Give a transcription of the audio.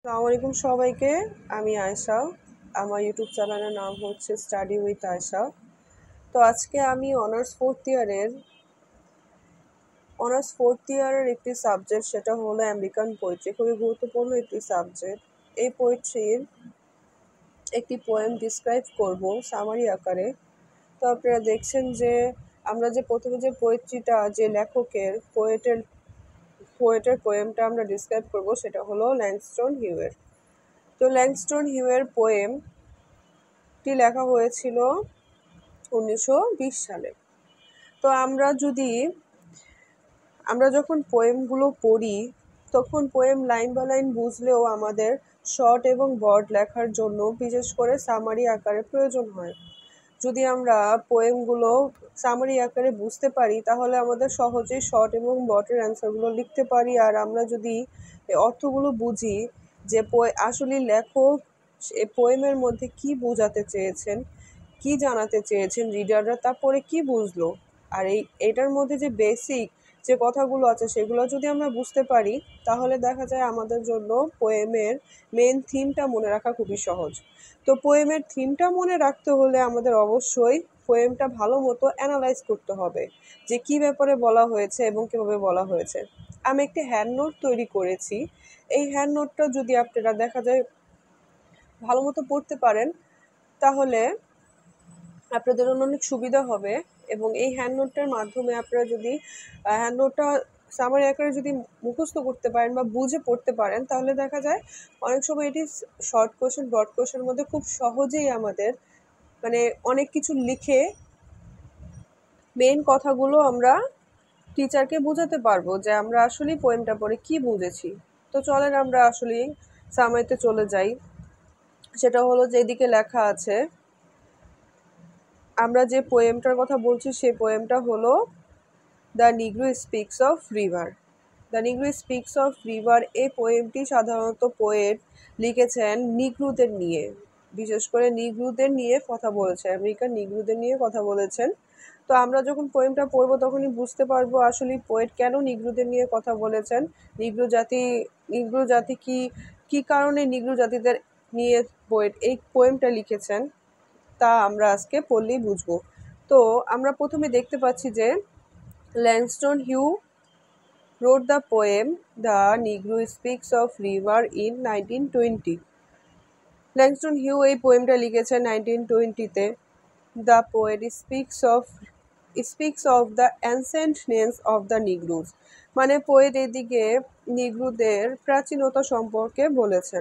আসসালামু আলাইকুম সবাইকে। আমি আয়েশা। আমার ইউটিউব চ্যানেলের নাম হচ্ছে স্টাডি উইথ আয়েশা। তো আজকে আমি অনার্স ফোর্থ ইয়ারের একটি সাবজেক্ট, সেটা হলো আমেরিকান পোয়েট্রি। খুবই গুরুত্বপূর্ণ একটি সাবজেক্ট। এই পোয়েট্রির একটি পোয়েম ডিসক্রাইব করব সামারি আকারে। তো আপনারা দেখছেন যে আমরা যে প্রথমে যে পোয়েট্রিটা, যে পোয়েটের পোয়েমটা আমরা ডিসক্রাইব করব, সেটা হলো ল্যাংস্টন হিউয়ের। তো ল্যাংস্টন হিউয়ের পোয়েমটি লেখা হয়েছিল 1920 সালে। তো আমরা যখন পোয়েমগুলো পড়ি, তখন পোয়েম লাইন বা লাইন বুঝলেও আমাদের শর্ট এবং বর্ড লেখার জন্য বিশেষ করে সামারি আকারে প্রয়োজন হয়। যদি আমরা পোয়েমগুলো সামারি আকারে বুঝতে পারি, তাহলে আমাদের সহজেই শর্ট এবং বর্ডের অ্যান্সারগুলো লিখতে পারি। আর আমরা যদি এই অর্থগুলো বুঝি যে আসলে লেখক এই পোয়েমের মধ্যে কি বোঝাতে চেয়েছেন, কি জানাতে চেয়েছেন রিডাররা, তারপরে কি বুঝলো, আর এটার মধ্যে যে বেসিক যে কথাগুলো আছে সেগুলো যদি আমরা বুঝতে পারি, তাহলে দেখা যায় আমাদের জন্য পোয়েমের মেন থিমটা মনে রাখা খুবই সহজ। তো পোয়েমের থিমটা মনে রাখতে হলে আমাদের অবশ্যই পোয়েমটা ভালো মতো অ্যানালাইজ করতে হবে যে কী ব্যাপারে বলা হয়েছে এবং কীভাবে বলা হয়েছে। আমি একটি হ্যান্ড নোট তৈরি করেছি। এই হ্যান্ড নোটটা যদি আপনারা দেখা যায় ভালো মতো পড়তে পারেন, তাহলে আপনাদের জন্য অনেক সুবিধা হবে। এবং এই হ্যান্ড নোটটার মাধ্যমে আপনারা যদি হ্যান্ড নোটটা সামারি আকারে যদি মুখস্থ করতে পারেন বা বুঝে পড়তে পারেন, তাহলে দেখা যায় অনেক সময় এটি শর্ট কোয়েশ্চেন, ব্রড কোয়েশ্চেনের মধ্যে খুব সহজেই আমাদের অনেক কিছু লিখে মেইন কথাগুলো আমরা টিচারকে বোঝাতে পারবো যে আমরা আসলেই পোয়েমটা পড়ে কি বুঝেছি। তো চলেন আমরা আসলেই সামারিতে চলে যাই। সেটা হলো যে এদিকে লেখা আছে, আমরা যে পোয়েমটার কথা বলছি সেই পোয়েমটা হলো the নিগ্রো speaks of river. The নিগ্রো speaks of river এই পোয়েমটি সাধারণত পোয়েট লিখেছেন নিগ্রোদের নিয়ে, বিশেষ করে নিগ্রোদের নিয়ে কথা বলেছেন, আমেরিকান নিগ্রোদের নিয়ে কথা বলেছেন। তো আমরা যখন পোয়েমটা পড়বো তখনই বুঝতে পারবো আসলে পোয়েট কেন নিগ্রোদের নিয়ে কথা বলেছেন, নিগ্রো জাতি কি কারণে নিগ্রো জাতিদের নিয়ে পোয়েট এই পোয়েমটা লিখেছেন, তা আমরা আজকে পড়লেই বুঝবো। তো আমরা প্রথমে দেখতে পাচ্ছি যে Langston Hughes wrote the poem The Negro Speaks of River in 1920. Langston Hughes এই পোয়েমটা লিখেছেন 1920-তে। The poet speaks of the ancient names of the Negroes, মানে পোয়েট এদিকে নিগ্রোদের প্রাচীনতা সম্পর্কে বলেছেন।